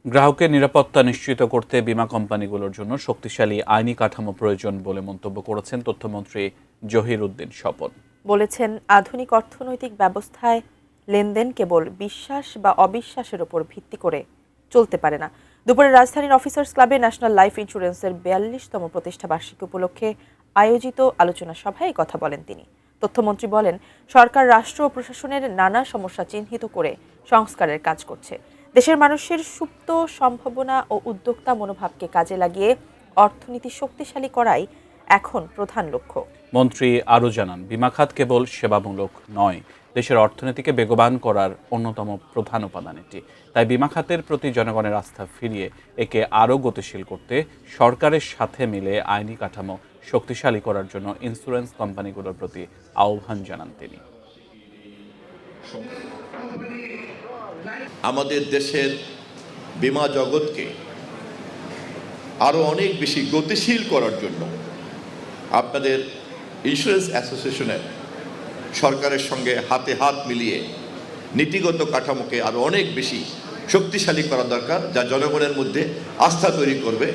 গ্রাহকের নিরাপত্তা নিশ্চিত করতে বীমা কোম্পানিগুলোর জন্য শক্তিশালী আইনি কাঠামো প্রয়োজন বলে মন্তব্য করেছেন তথ্যমন্ত্রী জহির উদ্দিন স্বপন। বলেছেন, আধুনিক অর্থনৈতিক ব্যবস্থায় লেনদেন কেবল বিশ্বাস বা অবিশ্বাসের উপর ভিত্তি করে চলতে পারে না। দুপুরে রাজধানীর অফিসার্স ক্লাবে ন্যাশনাল লাইফ ইন্স্যুরেন্সের 42তম প্রতিষ্ঠা বার্ষিকী উপলক্ষে আয়োজিত আলোচনা সভায় কথা বলেন তিনি। তথ্যমন্ত্রী বলেন, সরকার রাষ্ট্র ও প্রশাসনের নানা সমস্যা চিহ্নিত করে সংস্কারের কাজ করছে। দেশের মানুষের সুপ্ত সম্ভাবনা ও উদ্যোক্তা মনোভাবকে কাজে লাগিয়ে অর্থনীতি শক্তিশালী করাই এখন প্রধান লক্ষ্য। মন্ত্রী আরও জানান, বীমা খাত কেবল সেবামূলক নয়, দেশের অর্থনীতিকে বেগবান করার অন্যতম প্রধান উপাদান এটি। তাই বীমা খাতের প্রতি জনগণের আস্থা ফিরিয়ে একে আরও গতিশীল করতে সরকারের সাথে মিলে আইনি কাঠামো শক্তিশালী করার জন্য ইন্স্যুরেন্স কোম্পানিগুলোর প্রতি আহ্বান জানান তিনি। আমাদের দেশের বীমা জগৎকে আরও অনেক বেশি গতিশীল করার জন্য আপনাদের ইন্স্যুরেন্স অ্যাসোসিয়েশনের সরকারের সঙ্গে হাতে হাত মিলিয়ে নীতিগত কাঠামোকে আরও অনেক বেশি শক্তিশালী করা দরকার, যা জনগণের মধ্যে আস্থা তৈরি করবে